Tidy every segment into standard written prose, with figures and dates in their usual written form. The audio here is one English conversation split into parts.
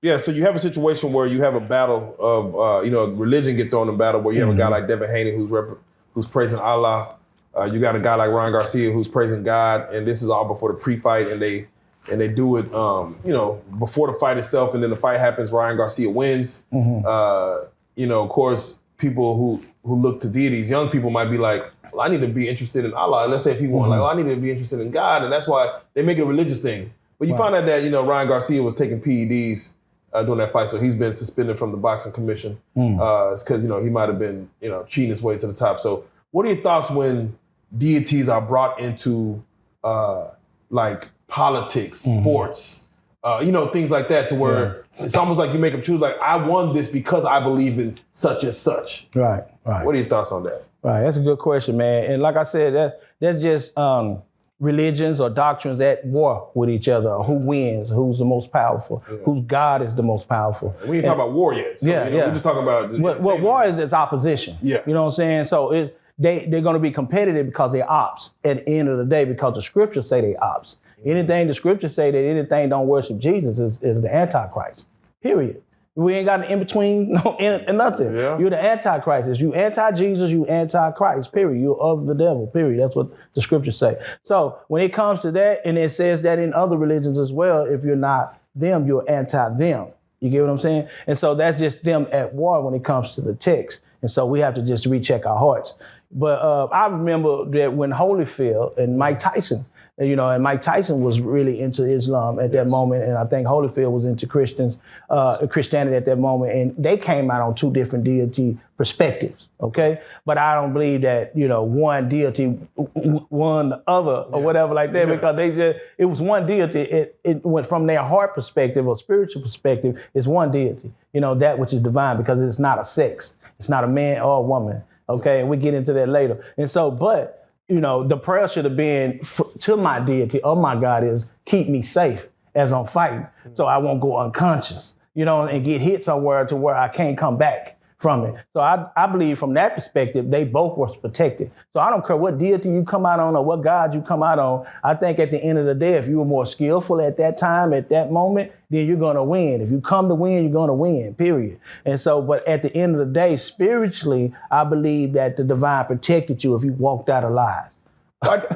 Yeah, so you have a situation where you have a battle of, religion get thrown in battle where you have a guy like Devin Haney who's praising Allah. You got a guy like Ryan Garcia who's praising God, and this is all before the pre-fight, and they do it, before the fight itself, and then the fight happens. Ryan Garcia wins. Of course, people who look to deities, young people might be like, well, I need to be interested in Allah. And let's say if he won, I need to be interested in God, and that's why they make it a religious thing. But you find out that Ryan Garcia was taking PEDs during that fight, so he's been suspended from the boxing commission. It's because he might have been cheating his way to the top. So, what are your thoughts when deities are brought into like politics, sports, things like that, to where it's almost like you make them choose, like, I won this because I believe in such and such. Right. What are your thoughts on that? Right, that's a good question, man. And like I said, that's just religions or doctrines at war with each other. Who wins? Who's the most powerful? Whose God is the most powerful? We ain't talking about war yet. So, we're just talking about. Well, war is its opposition. Yeah, you know what I'm saying. So they're going to be competitive because they're ops at the end of the day, because the scriptures say they ops. Anything the scriptures say that anything don't worship Jesus is the Antichrist. Period. We ain't got an in-between, nothing. Yeah. You're the Antichrist. If you anti-Jesus, you anti-Christ, period. You're of the devil, period. That's what the scriptures say. So when it comes to that, and it says that in other religions as well, if you're not them, you're anti-them. You get what I'm saying? And so that's just them at war when it comes to the text. And so we have to just recheck our hearts. But I remember that when Holyfield and Mike Tyson, and Mike Tyson was really into Islam at that moment, and I think Holyfield was into Christianity at that moment, and they came out on two different deity perspectives, okay? But I don't believe that, one deity won the other or whatever like that, because it was one deity. It went from their heart perspective or spiritual perspective, it's one deity, that which is divine, because it's not a sex. It's not a man or a woman, okay? And we get into that later. And so, but the prayer should have been to my deity, oh my God, is keep me safe as I'm fighting, so I won't go unconscious, and get hit somewhere to where I can't come back from it. So I believe from that perspective, they both were protected. So I don't care what deity you come out on or what God you come out on. I think at the end of the day, if you were more skillful at that time, at that moment, then you're going to win. If you come to win, you're going to win, period. And so, but at the end of the day, spiritually, I believe that the divine protected you if you walked out alive.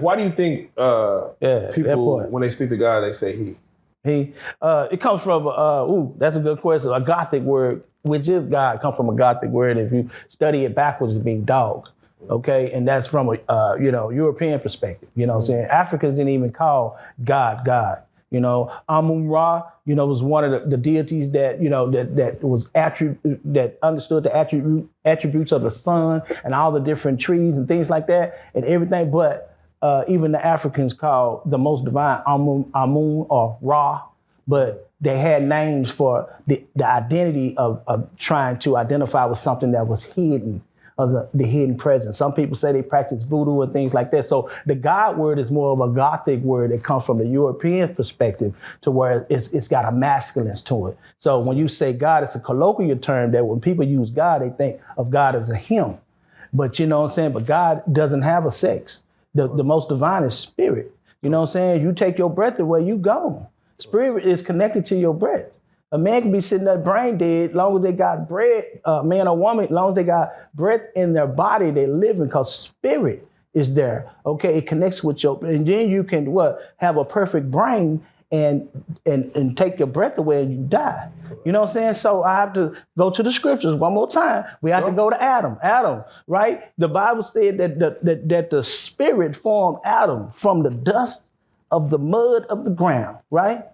Why do you think people, when they speak to God, they say he? He. It comes from, that's a good question, a Gothic word, which is God, come from a Gothic word. If you study it backwards, it means dog. Okay, and that's from a European perspective. You know what I'm saying? Africans didn't even call God. Amun-Ra, was one of the deities that that understood the attributes of the sun and all the different trees and things like that and everything. But even the Africans called the most divine Amun or Ra, but they had names for the identity of trying to identify with something that was hidden, of the hidden presence. Some people say they practice voodoo and things like that. So the God word is more of a Gothic word that comes from the European perspective, to where it's got a masculine to it. So when you say God, it's a colloquial term that when people use God, they think of God as a him. But you know what I'm saying? But God doesn't have a sex. The most divine is spirit. You know what I'm saying? You take your breath away, you gone. Spirit is connected to your breath. A man can be sitting there brain dead, as long as they got breath, man or woman, as long as they got breath in their body, they living, because spirit is there. Okay, it connects with and then you can have a perfect brain and take your breath away and you die. You know what I'm saying? So I have to go to the scriptures one more time. We have to go to Adam. Adam, right? The Bible said that the spirit formed Adam from the dust of the mud of the ground, right?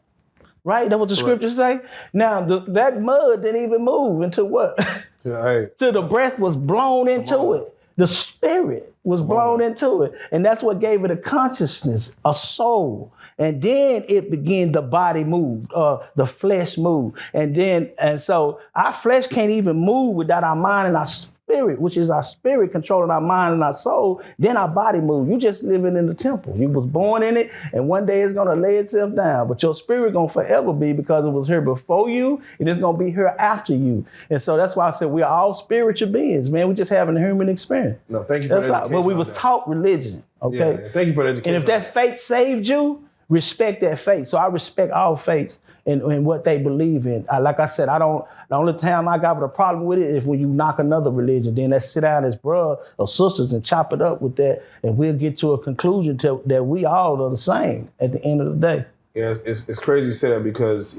Right? That's what the scriptures say. Now, that mud didn't even move until what? Till the breath was blown into it. The spirit was blown into it. And that's what gave it a consciousness, a soul. And then it began, the body moved, the flesh moved. And so our flesh can't even move without our mind and our spirit, which is our spirit controlling our mind and our soul. Then our body moves. You just living in the temple. You was born in it, and one day it's going to lay itself down. But your spirit going to forever be, because it was here before you, and it's going to be here after you. And so that's why I said we're all spiritual beings, man. We just having a human experience. No, thank you for that. But we was taught religion, okay? Yeah, thank you for the education. And if that faith saved you, respect that faith. So I respect all faiths and what they believe in. Like I said, the only time I got a problem with it is when you knock another religion. Then let's sit down as brothers or sisters and chop it up with that, and we'll get to a conclusion that we all are the same at the end of the day. Yeah, it's crazy you say that because,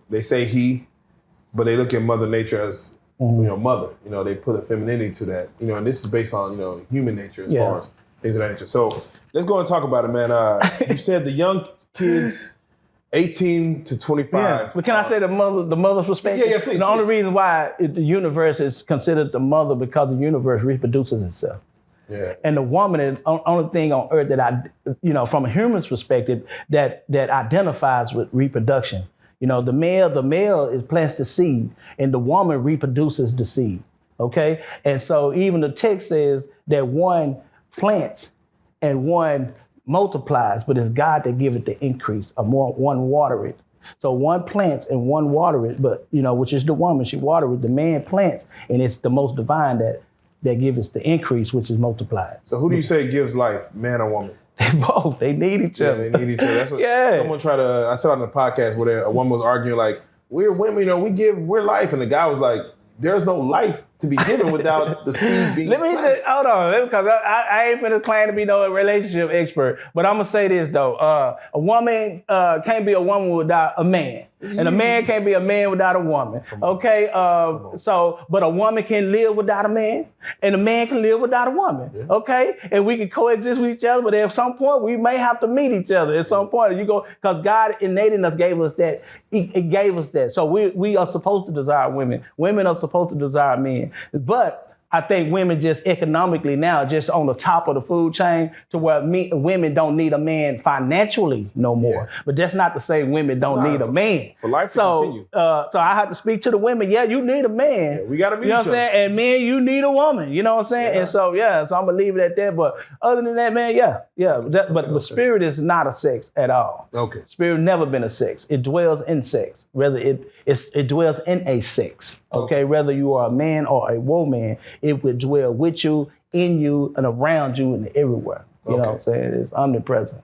they say he, but they look at Mother Nature as, mother. They put a femininity to that. And this is based on, human nature as far as things of that nature. So let's go and talk about it, man. You said the young kids, 18 to 25. Yeah. But can I say the mother's perspective? Yeah, please. The only reason why the universe is considered the mother because the universe reproduces itself. Yeah. And the woman is the only thing on earth that from a human's perspective, that identifies with reproduction. The male is plants the seed, and the woman reproduces the seed. Okay? And so even the text says that one plants and one multiplies, but it's God that give it the increase, one water it. So one plants and one water it, but which is the woman, she water it. The man plants, and it's the most divine that gives us the increase, which is multiplied. So who do you say gives life, man or woman? They both. They need each other. Yeah, they need each other. That's what someone I saw on the podcast where a woman was arguing like, we're women, we're life. And the guy was like, there's no life to be given without the seed being Let me just, hold on, because I ain't finna claim to be no relationship expert, but I'm gonna say this though. A woman can't be a woman without a man. And a man can't be a man without a woman. Okay? But a woman can live without a man, and a man can live without a woman. Yeah. Okay? And we can coexist with each other, but at some point we may have to meet each other. At some point, because God innate in us gave us that. He gave us that. So we are supposed to desire women. Women are supposed to desire men. But I think women just economically now, just on the top of the food chain, to where women don't need a man financially no more. Yeah. But that's not to say women don't need a man. For life to continue. So I have to speak to the women. Yeah, you need a man. Yeah, we got to meet each other. You know what I'm saying? And men, you need a woman. You know what I'm saying? Yeah. And so I'm going to leave it at that. But other than that, man, but spirit is not a sex at all. Okay. Spirit never been a sex. It dwells in sex. Whether it dwells in a sex. Okay. Whether you are a man or a woman, it would dwell with you, in you, and around you, and everywhere. You know what I'm saying? It's omnipresent.